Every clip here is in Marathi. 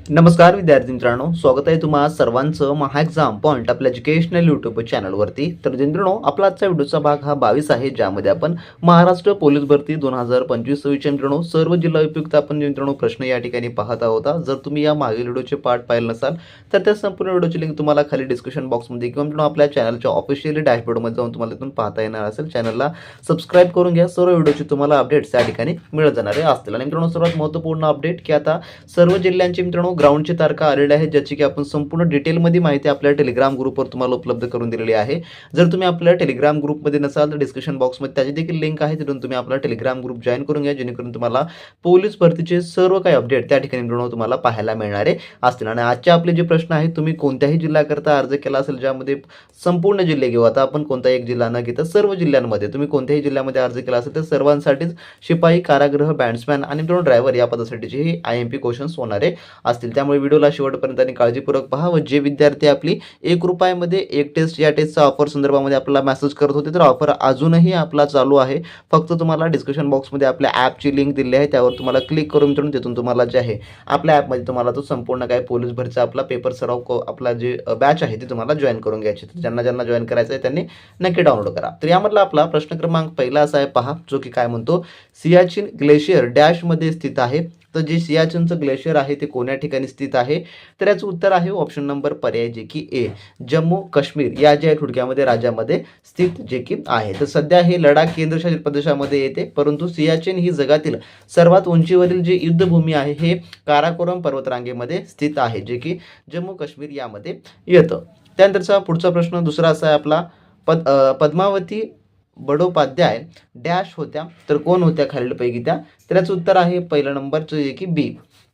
नमस्कार विद्यार्थी मित्रांनो, स्वागत आहे तुम्हा सर्वांचं महा एक्झाम पॉइंट आपल्या एज्युकेशनल यूट्यूब चॅनलवरती। तर मित्रांनो, आपला आजचा व्हिडिओचा भाग हा 22 आहे, ज्यामध्ये आपण महाराष्ट्र पोलीस भरती 2025-26 मित्रांनो सर्व जिल्हा उपयुक्त आपण मित्रांनो प्रश्न या ठिकाणी पाहत आहोत। जर तुम्ही या मागील व्हिडिओचे पार्ट पाहिले नसाल तर त्या संपूर्ण व्हिडिओची लिंक तुम्हाला खाली डिस्क्रिप्शन बॉक्समध्ये किंवा मित्रांनो आपल्या चॅनलच्या ऑफिशियल डॅशबोर्डमध्ये जाऊन तुम्हाला तिथून पाहता येणार असेल। चॅनलला सबस्क्राईब करून घ्या, सर्व व्हिडिओची तुम्हाला अपडेट्स या ठिकाणी मिळत जाणार असतील। आणि मित्रांनो, सर्वात महत्त्वपूर्ण अपडेट की आता सर्व जिल्ह्यांचे मित्रांनो ग्राउंडची तारखा आलेल्या आहेत, ज्याची की आपण संपूर्ण डिटेलमध्ये माहिती आपल्या टेलिग्राम ग्रुपवर तुम्हाला उपलब्ध करून दिलेली आहे। जर तुम्ही आपल्या टेलिग्राम ग्रुपमध्ये नसाल तर डिस्क्रिप्शन बॉक्समध्ये त्याची देखील लिंक आहे, तिथून तुम्ही आपला टेलिग्राम ग्रुप जॉईन करून घ्या, जेणेकरून तुम्हाला पोलीस भरतीचे सर्व काही अपडेट त्या ठिकाणी मित्रांनो तुम्हाला पाहायला मिळणारे असतील। आणि आजचे आपले जे प्रश्न आहेत, तुम्ही कोणत्याही जिल्ह्याकरता अर्ज केला असेल, ज्यामध्ये संपूर्ण जिल्हे घेऊ, आता आपण कोणता एक जिल्हा न घेता सर्व जिल्ह्यांमध्ये तुम्ही कोणत्याही जिल्ह्यामध्ये अर्ज केला असेल तर सर्वांसाठीच शिपाई, कारागृह, बँड्समॅन आणि मित्रांनो ड्रायव्हर या पदासाठीचे हे IMP क्वेश्चन्स होणारे असतील। त्यामुळे व्हिडिओला शेवटपर्यंत आणि काळजीपूर्वक पहा। व जे विद्यार्थी आपली ₹1 एक टेस्ट या टेस्टचा ऑफर संदर्भामध्ये आपल्याला मेसेज करत होते, तर ऑफर अजूनही आपला चालू आहे। फक्त तुम्हाला डिस्क्रिप्शन बॉक्समध्ये आपल्या ॲपची लिंक दिली आहे, त्यावर तुम्हाला क्लिक करून मित्रांनो तिथून तुम्हाला जे आहे आपल्या ॲपमध्ये तुम्हाला तो संपूर्ण काय पोलीस भरतीचा आपला पेपर सराव आपला जे बॅच आहे ते तुम्हाला जॉईन करून घ्यायचे। तर ज्यांना जॉईन करायचं आहे त्यांनी नक्की डाउनलोड करा। तर यामधला आपला प्रश्न क्रमांक पहिला असा आहे, पहा, जो की काय म्हणतो, सियाचीन ग्लेशियर डॅशमध्ये स्थित आहे। तर जे सियाचीनचं ग्लेशियर आहे ते कोण्या ठिकाणी स्थित आहे? तर याचं उत्तर आहे ऑप्शन नंबर पर्याय जे की ए, जम्मू काश्मीर या ज्या थोडक्यामध्ये राज्यामध्ये स्थित जे की आहे। तर सध्या हे लडाख केंद्रशासित प्रदेशामध्ये येते, परंतु सियाचीन ही जगातील सर्वात उंचीवरील जी युद्धभूमी आहे हे काराकोरम पर्वतरांगेमध्ये स्थित आहे, जे की जम्मू काश्मीर यामध्ये येतं। त्यानंतरचा पुढचा प्रश्न दुसरा असा आहे आपला, पद्मावती बडोपाध्याय डॅश होत्या, तर कोण होत्या खालीलपैकी त्या? तर याचं उत्तर आहे पहिला नंबरचं जे की बी,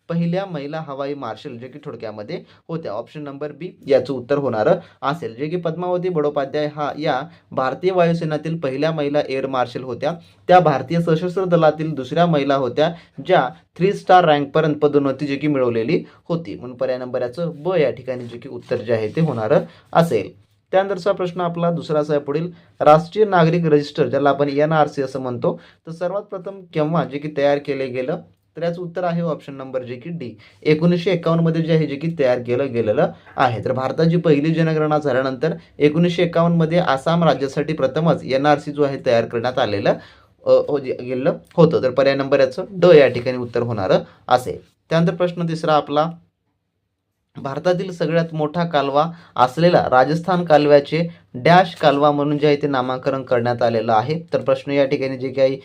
पहिल्या महिला हवाई मार्शल जे की थोडक्यामध्ये होत्या। ऑप्शन नंबर बी याचं उत्तर होणार असेल, जे की पद्मावती बडोपाध्याय या भारतीय वायुसेनातील पहिल्या महिला एअर मार्शल होत्या। त्या भारतीय सशस्त्र दलातील दुसऱ्या महिला होत्या ज्या 3 स्टार रँकपर्यंत पदोन्नती जे की मिळवलेली होती। म्हणून पर्याय नंबर याचं ब या ठिकाणी जे की उत्तर जे आहे ते होणार असेल। त्यानंतरचा प्रश्न आपला दुसरा असा आहे पुढील, राष्ट्रीय नागरिक रजिस्टर ज्याला आपण NRC असं म्हणतो, तर सर्वात प्रथम केव्हा जे की तयार केले गेलं? तर याचं उत्तर आहे ऑप्शन नंबर जे की डी, 1951 मध्ये जे आहे जे की तयार केलं गेलेलं आहे। तर भारताची पहिली जनगणना झाल्यानंतर 1951 मध्ये आसाम राज्यासाठी प्रथमच NRC जो आहे तयार करण्यात आलेलं गेलं होतं। तर पर्याय नंबर याचं ड या ठिकाणी उत्तर होणार असेल। त्यानंतर प्रश्न तिसरा आपला, भारतातील सगळ्यात मोठा कालवा असलेला राजस्थान कालव्याचे डॅश कालवा म्हणून जे आहे ते नामांकन करण्यात आलेलं आहे। तर प्रश्न या ठिकाणी जे काही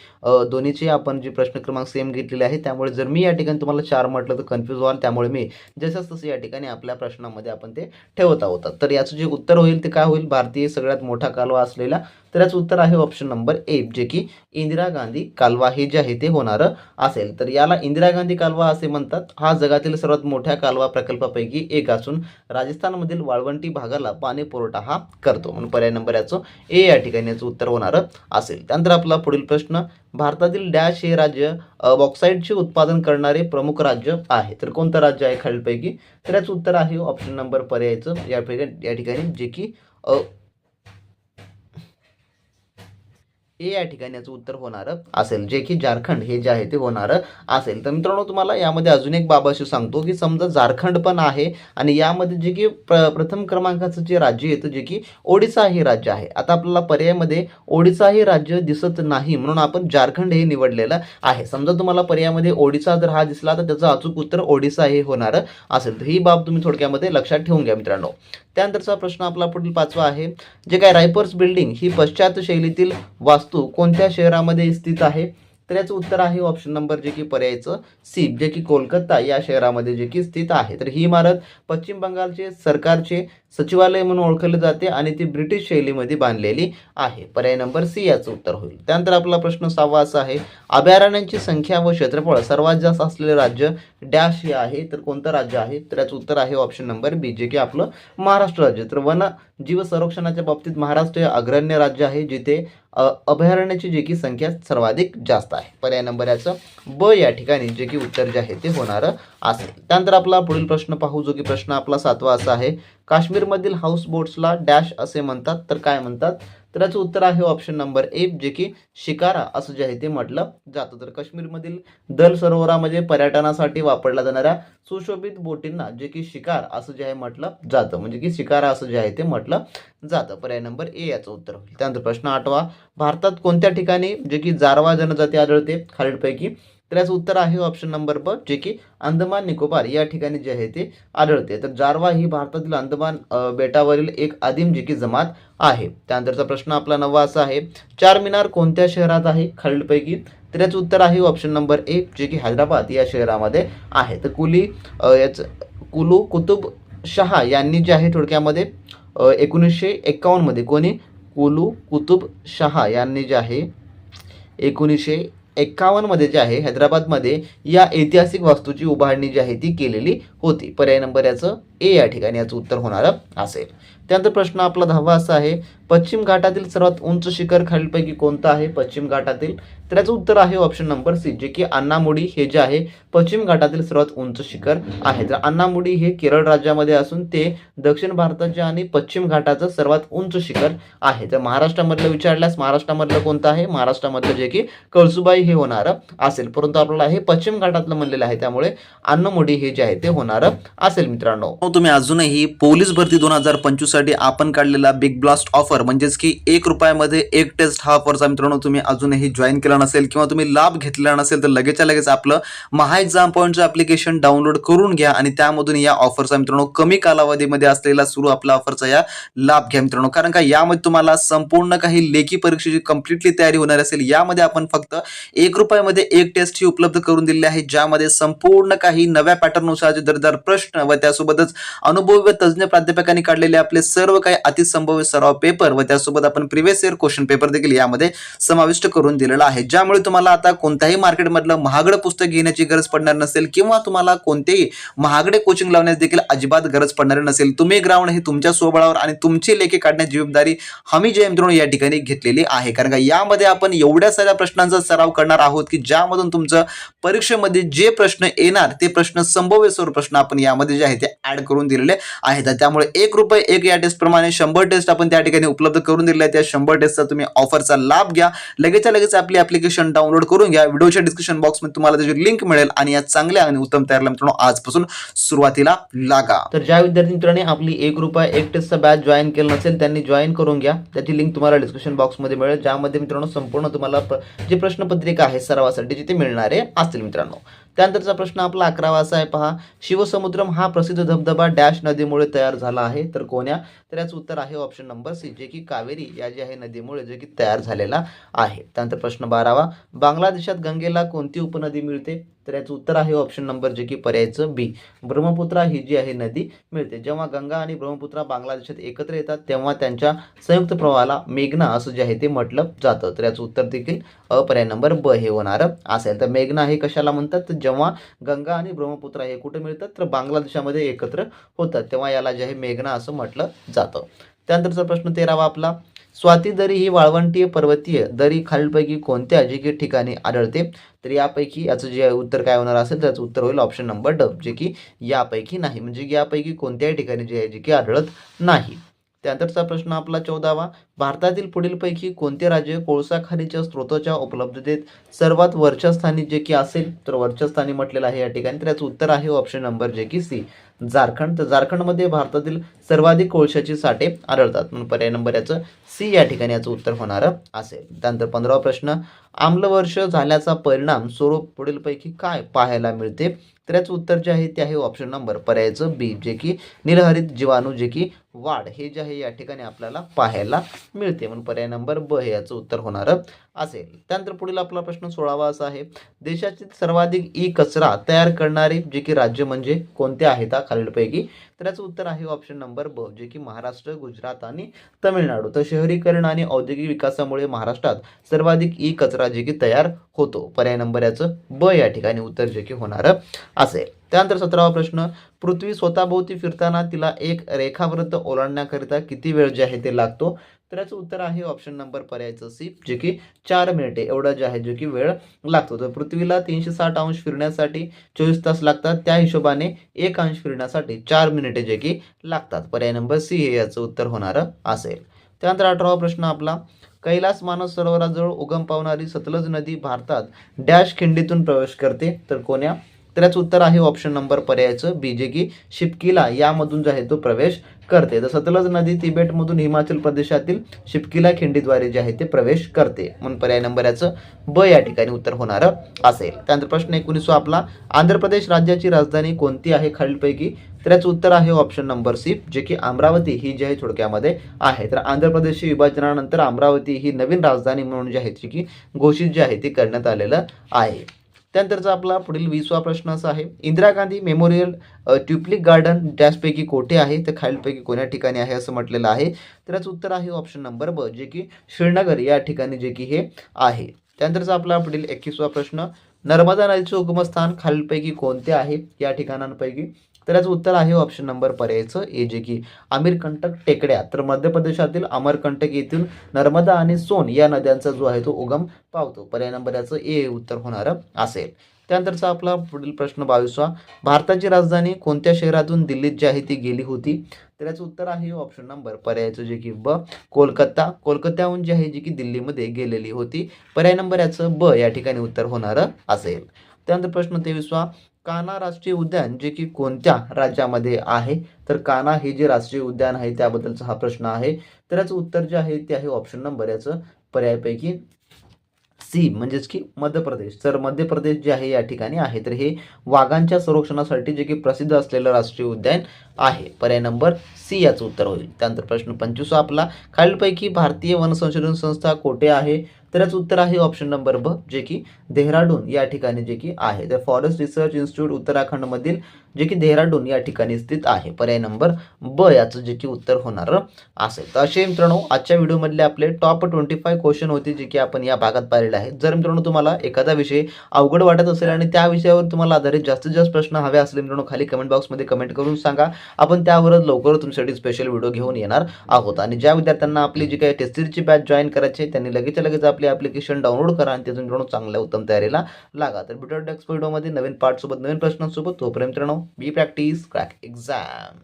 दोन्हीचे आपण जे प्रश्न क्रमांक सेम घेतलेले आहे, त्यामुळे जर मी या ठिकाणी तुम्हाला 4 म्हटलं तर कन्फ्यूज व्हाल, त्यामुळे मी जसंच तसं या ठिकाणी आपल्या प्रश्नामध्ये आपण ते ठेवत आहोत। तर याचं जे उत्तर होईल ते काय होईल, भारतीय सगळ्यात मोठा कालवा असलेला, तर याचं उत्तर आहे ऑप्शन नंबर ए, जे की इंदिरा गांधी कालवा हे जे आहे ते होणार असेल। तर याला इंदिरा गांधी कालवा असे म्हणतात। हा जगातील सर्वात मोठ्या कालवा प्रकल्पापैकी एक असून राजस्थानमधील वाळवंटी भागाला पाणी पुरवठा हा करतो। म्हणून पर्याय नंबर याचं ए या ठिकाणी याचं उत्तर होणार असेल। त्यानंतर आपला पुढील प्रश्न, भारतातील डॅश हे राज्य बॉक्साईटचे उत्पादन करणारे प्रमुख राज्य आहे, तर कोणतं राज्य आहे खालीलपैकी? तर याचं उत्तर आहे ऑप्शन नंबर पर्यायचं या ठिकाणी जे की ए या ठिकाणी याचं उत्तर होणार असेल, जे की झारखंड हे जे आहे ते होणार असेल। तर मित्रांनो, तुम्हाला यामध्ये अजून एक बाब अशी सांगतो की समजा झारखंड पण आहे आणि यामध्ये जे की प्रथम क्रमांकाचं जे राज्य येतं जे की ओडिसा हे राज्य आहे। आता आपल्याला पर्यायामध्ये ओडिसा हे राज्य दिसत नाही, म्हणून आपण झारखंड हे निवडलेलं आहे। समजा तुम्हाला पर्यायामध्ये ओडिसा जर हा दिसला तर त्याचं अचूक उत्तर ओडिसा हे होणार असेल। तर ही बाब तुम्ही थोडक्यामध्ये लक्षात ठेवून घ्या मित्रांनो। त्यानंतरचा प्रश्न आपला पुढील पाचवा आहे, जे काय रायपर्स बिल्डिंग ही पाश्चात्य शैलीतील वास्तू कोणत्या शहरामध्ये स्थित आहे? तर याचं उत्तर आहे ऑप्शन नंबर जे की पर्यायचं सी, जे की कोलकाता या शहरामध्ये जे की स्थित आहे। तर ही इमारत पश्चिम बंगालचे सरकारचे सचिवालय म्हणून ओळखले जाते आणि ती ब्रिटिश शैलीमध्ये बांधलेली आहे। पर्याय नंबर सी याचं उत्तर होईल। त्यानंतर आपला प्रश्न 6वा असा आहे, अभयारण्यांची संख्या व क्षेत्रफळ सर्वात जास्त असलेले राज्य डॅश हे आहे, तर कोणतं राज्य आहे? तर याचं उत्तर आहे ऑप्शन नंबर बी, जे की आपलं महाराष्ट्र राज्य। तर वन जीव संरक्षणाच्या बाबतीत महाराष्ट्र हे अग्रण्य राज्य आहे, जिथे अभयारण्याची जे की संख्या सर्वाधिक जास्त आहे। पर्याय नंबर याचं ब या ठिकाणी जे की उत्तर जे आहे ते होणार असेल। त्यानंतर आपला पुढील प्रश्न पाहू, जो की प्रश्न आपला 7वा असा आहे, काश्मीरमधील हाऊस बोट्सला डॅश असे म्हणतात, तर काय म्हणतात? तर याचं उत्तर आहे ऑप्शन नंबर ए, जे की शिकारा असं जे आहे ते म्हटलं जातं. तर काश्मीरमधील दल सरोवरामध्ये पर्यटनासाठी वापरल्या जाणाऱ्या सुशोभित बोटींना जे की शिकार असं जे आहे म्हटलं जातं, म्हणजे की शिकारा असं जे आहे ते म्हटलं जातं. पर्याय नंबर ए याचं उत्तर होईल. त्यानंतर प्रश्न 8वा, भारतात कोणत्या ठिकाणी जे की जारवा जनजाती आढळते खालीलपैकी? तर याचं उत्तर आहे ऑप्शन नंबर ब, जे की अंदमान निकोबार या ठिकाणी जे आहे ते आढळते. तर जारवा ही भारतातील अंदमान बेटावरील एक आदिम जे की जमात आहे. त्यानंतरचा प्रश्न आपला 9वा असा आहे, चार मिनार कोणत्या शहरात आहे खालीलपैकी? तर याचं उत्तर आहे ऑप्शन नंबर ए, जे की हैदराबाद या शहरामध्ये आहे. तर कुलू कुतुब शहा यांनी जे आहे थोडक्यामध्ये 1951 मध्ये कोणी? कुलू कुतुब शहा यांनी जे आहे 1951 मध्ये जे आहे हैदराबादमध्ये या ऐतिहासिक वास्तूची उभारणी जी आहे ती केलेली होती. पर्याय नंबर याचं ए या ठिकाणी याचं उत्तर होणार असेल. त्यानंतर प्रश्न आपला 10वा असा आहे, पश्चिम घाटातील सर्वात उंच शिखर खालीलपैकी कोणतं आहे? पश्चिम घाटातील, तर याचं उत्तर आहे ऑप्शन नंबर सी, जे की अन्नामुडी हे जे आहे पश्चिम घाटातील सर्वात उंच शिखर आहे. तर अन्नामुडी हे केरळ राज्यामध्ये असून ते दक्षिण भारताचे आणि पश्चिम घाटाचं सर्वात उंच शिखर आहे. तर महाराष्ट्रामधलं विचारल्यास महाराष्ट्रामधलं कोणतं आहे? महाराष्ट्रामधलं जे की कळसुबाई हे होणार असेल, परंतु आपल्याला हे पश्चिम घाटातलं म्हणलेलं आहे, त्यामुळे अन्नमुडी हे जे आहे ते होणार असेल. मित्रांनो, तुम्ही अजूनही पोलीस भरती 2025 साठी आपण काढलेला बिग ब्लास्ट ऑफर म्हणजेच की ₹1 एक टेस्ट हा ऑफरचा मित्रांनो तुम्ही अजूनही जॉईन केला नसेल किंवा तुम्ही लाभ घेतलेला नसेल तर लगेचच्या लगेच आपलं महा एक्झाम पॉईंटचं ऍप्लिकेशन डाउनलोड करून घ्या आणि त्यामधून या ऑफरचा मित्रांनो कमी कालावधीमध्ये असलेला सुरू आपला ऑफरचा या लाभ घ्या मित्रांनो. कारण का यामध्ये तुम्हाला संपूर्ण काही लेखी परीक्षेची कम्प्लिटली तयारी होणार असेल. यामध्ये आपण फक्त ₹1 एक टेस्ट ही उपलब्ध करून दिलेली आहे, ज्यामध्ये संपूर्ण काही नव्या पॅटर्ननुसारचे दर्जेदार प्रश्न व त्यासोबतच अनुभवी व तज्ज्ञ प्राध्यापकांनी काढलेले आपले सर्व काही अतिसंभाव्य सराव पेपर व त्यासोबत आपण प्रिव्हियस इयर क्वेश्चन पेपर देखील यामध्ये समाविष्ट करून दिलेला आहे, ज्यामुळे तुम्हाला आता कोणत्याही मार्केटमधलं महागडं पुस्तक घेण्याची गरज पडणार नसेल किंवा तुम्हाला कोणतेही महागडे कोचिंग लावण्यास देखील अजिबात गरज पडणार नसेल. तुम्ही ग्राउंड हे तुमच्या स्वबळावर आणि तुमची लेखी काढण्याची जबाबदारी आम्ही जे मित्रांनो या ठिकाणी घेतलेली आहे. कारण का यामध्ये आपण एवढ्या साऱ्या प्रश्नांचा सराव करणार आहोत की ज्यामधून तुमचं परीक्षेमध्ये जे प्रश्न येणार ते प्रश्न संभाव्य सर्व प्रश्न आपण यामध्ये जे आहे ते ऍड करून दिलेले आहेत. त्यामुळे ₹1 एक या टेस्ट प्रमाणे 100 टेस्ट आपण त्या ठिकाणी उपलब्ध करून दिलेले आहेत. त्या 100 टेस्टचा तुम्ही ऑफरचा लाभ घ्या. लगेचच्या लगेच आपली ऍप्लिकेशन डाउनलोड करून घ्या. व्हिडिओच्या डिस्क्रिप्शन बॉक्समध्ये तुम्हाला त्याची लिंक मिळेल आणि या चांगल्या आणि उत्तम तयारीला मित्रांनो आजपासून सुरुवातीला लागा. तर ज्या विद्यार्थी मित्रांनी आपली ₹1 एक टेस्टचा बॅच जॉईन केलं नसेल त्यांनी जॉईन करून घ्या. त्याची लिंक तुम्हाला डिस्क्रिप्शन बॉक्समध्ये मिळेल, ज्यामध्ये मित्रांनो संपूर्ण तुम्हाला जी प्रश्नपत्रिका आहे सरावासाठी जिथे मिळणारे असतील मित्रांनो. त्यानंतरचा प्रश्न आपला 11वा असा आहे, पहा, शिवसमुद्रम हा प्रसिद्ध धबधबा डॅश नदीमुळे तयार झाला आहे, तर कोण्या? तर याचं उत्तर आहे ऑप्शन नंबर सी, जे की कावेरी या जी आहे नदीमुळे जे की तयार झालेला आहे. त्यानंतर प्रश्न 12वा, बांगलादेशात गंगेला कोणती उपनदी मिळते? तर याचं उत्तर आहे ऑप्शन नंबर जे की पर्यायचं बी, ब्रह्मपुत्रा ही जी आहे नदी मिळते. जेव्हा गंगा आणि ब्रह्मपुत्रा बांगलादेशात एकत्र येतात तेव्हा त्यांच्या संयुक्त प्रवाहाला मेघना असं जे आहे ते म्हटलं जातं. तर याचं उत्तर देखील पर्याय नंबर ब हे होणार असेल. तर मेघना हे कशाला म्हणतात? तर जेव्हा गंगा आणि ब्रह्मपुत्रा हे कुठे मिळतात तर बांगलादेशामध्ये एकत्र होतात तेव्हा याला जे आहे मेघना असं म्हटलं जातं. त्यानंतरचा प्रश्न 13वा आपला, स्वाती दरी ही वाळवंटीय पर्वतीय दरी खालीलपैकी कोणत्या जी की ठिकाणी आढळते? तर यापैकी याचं जे उत्तर काय होणार असेल त्याचं उत्तर होईल ऑप्शन नंबर ड, जे की यापैकी नाही, म्हणजे यापैकी कोणत्याही ठिकाणी जे आहे जे की आढळत नाही. त्यानंतरचा प्रश्न आपला 14वा, भारतातील पुढीलपैकी कोणते राज्य कोळसा खाणीच्या स्रोताच्या उपलब्धतेत सर्वात वरच्या स्थानी जे की असेल? तर वरच्या स्थानी म्हटलेलं आहे या ठिकाणी. तर याचं उत्तर आहे ऑप्शन नंबर जे की सी, झारखंड. तर झारखंडमध्ये भारतातील सर्वाधिक कोळशाची साठे आढळतात, म्हणून पर्याय नंबर याचं सी या ठिकाणी याचं उत्तर होणार असेल. त्यानंतर 15वा प्रश्न, आम्लवर्ष झाल्याचा परिणाम स्वरूप पुढीलपैकी काय पाहायला मिळते? तर याचं उत्तर जे आहे ते आहे ऑप्शन नंबर पर्यायचं बी, जे की निर्हरित जीवाणू जे की वाढ हे जे आहे या ठिकाणी आपल्याला पाहायला मिळते, म्हणून पर्याय नंबर ब हे याचं उत्तर होणार असेल. त्यानंतर पुढील आपला प्रश्न 16वा असा आहे, देशातील सर्वाधिक ई कचरा तयार करणारे जे की राज्य म्हणजे कोणते आहेत खालीलपैकी? तर याचं उत्तर आहे ऑप्शन नंबर ब, जे की महाराष्ट्र, गुजरात आणि तमिळनाडू. तर शहरीकरण आणि औद्योगिक विकासामुळे महाराष्ट्रात सर्वाधिक ई कचरा जे की तयार होतो. पर्याय नंबर याचं ब या ठिकाणी उत्तर जे की होणार असेल. त्यानंतर 17वा प्रश्न, पृथ्वी स्वतःभोवती फिरताना तिला एक रेखावृत्त ओलांडण्याकरिता किती वेळ जे आहे ते लागतो? तर याचं उत्तर आहे ऑप्शन नंबर पर्यायचं सी, जे की 4 मिनिटे एवढा जे आहे जे की वेळ लागतो. तर पृथ्वीला 360 अंश फिरण्यासाठी 24 तास लागतात, त्या हिशोबाने 1 अंश फिरण्यासाठी 4 मिनिटे जे की लागतात. पर्याय नंबर सी हे याचं उत्तर होणार असेल. त्यानंतर 18वा प्रश्न आपला, कैलास मानस सरोवराजवळ उगम पावणारी सतलज नदी भारतात डॅश खिंडीतून प्रवेश करते, तर कोण्या? तर याचं उत्तर आहे ऑप्शन नंबर पर्यायचं बी, जे की शिपकिला यामधून जो आहे तो प्रवेश करते. तर सतलज नदी तिबेटमधून हिमाचल प्रदेशातील शिपकिला खिंडीद्वारे जे आहे ते प्रवेश करते, म्हणून पर्याय नंबर याचं ब या ठिकाणी उत्तर होणार असेल. त्यानंतर प्रश्न 19 आपला, आंध्र प्रदेश राज्याची राजधानी कोणती आहे खालीलपैकी? तर याचं उत्तर आहे ऑप्शन नंबर सी, जे की अमरावती ही जी आहे थोडक्यामध्ये आहे. तर आंध्र प्रदेशच्या विभाजनानंतर अमरावती ही नवीन राजधानी म्हणून जी आहे जी की घोषित जी आहे ती करण्यात आलेलं आहे. त्यानंतरचा आपला पुढील 20वा प्रश्न असा आहे, Indira Gandhi memorial tulip garden डॅशपैकी कोठे आहे? तर खालीलपैकी कोण्या ठिकाणी आहे असं म्हटलेलं आहे. तर याचं उत्तर आहे ऑप्शन नंबर ब, जे की श्रीनगर या ठिकाणी जे की हे आहे. त्यानंतरचा आपला पुढील 21वा प्रश्न, नर्मदा नदीचे उगमस्थान खालीलपैकी कोणते आहे या ठिकाणांपैकी? तर याचं उत्तर आहे ऑप्शन नंबर पर्यायचं ए, जे की अमीरकंटक टेकड्या. तर मध्य प्रदेशातील अमरकंटक येथील नर्मदा आणि सोन या नद्यांचा जो आहे तो उगम पावतो. पर्याय नंबर याचं ए उत्तर होणार असेल. त्यानंतरचा आपला पुढील प्रश्न 22वा, भारताची राजधानी कोणत्या शहरातून दिल्लीत जी आहे ती गेली होती? तर याचं उत्तर आहे ऑप्शन नंबर पर्यायचं जे की ब, कोलकाता. कोलकात्याहून जी आहे जी की दिल्लीमध्ये गेलेली होती. पर्याय नंबर याचं ब या ठिकाणी उत्तर होणार असेल. त्यानंतर प्रश्न 23वा, कान्हा राष्ट्रीय उद्यान जे की कोणत्या राज्यामध्ये आहे? तर कान्हा हे जे राष्ट्रीय उद्यान आहे त्याबद्दलचा हा प्रश्न आहे. तर याचं उत्तर जे आहे ते आहे ऑप्शन नंबर याचं पर्यायपैकी सी, म्हणजेच की मध्य प्रदेश. तर मध्य प्रदेश जे आहे या ठिकाणी आहे. तर हे वाघांच्या संरक्षणासाठी जे की प्रसिद्ध असलेलं राष्ट्रीय उद्यान आहे. पर्याय नंबर सी याचं उत्तर होईल. त्यानंतर प्रश्न 25 आपला, खालीलपैकी भारतीय वन संशोधन संस्था कोठे आहे? तर याचं उत्तर आहे ऑप्शन नंबर ब, जे की देहराडून या ठिकाणी जे की आहे. तर फॉरेस्ट रिसर्च इन्स्टिट्यूट उत्तराखंडमधील जे की देहराडून या ठिकाणी स्थित आहे. पर्याय नंबर ब याचं जे की उत्तर होणार असेल. तर असे मित्रांनो आजच्या व्हिडिओमधले आपले टॉप 25 क्वेश्चन होते जे की आपण या भागात पाहिलेले आहेत. जर मित्रांनो तुम्हाला एखादा विषय अवघड वाटत असेल आणि त्या विषयावर तुम्हाला आधारित जास्तीत जास्त प्रश्न हवे असले मित्रांनो, खाली कमेंट बॉक्समध्ये कमेंट करून सांगा. आपण त्यावरच लवकर तुमच्यासाठी स्पेशल व्हिडिओ घेऊन येणार आहोत. आणि ज्या विद्यार्थ्यांना आपली जी काही टेस्ट सीरीजची बॅच जॉईन करायची आहे त्यांनी लगेच आपली ॲप्लिकेशन डाउनलोड करा आणि त्यातून मित्रांनो चांगल्या उत्तम तयारीला लागा. तर भेटूया नेक्स्ट व्हिडिओमध्ये नवीन पार्टसोबत नवीन प्रश्नांसोबत. तोपर्यंत मित्रांनो बी प्रॅक्टिस क्रॅक एक्झाम.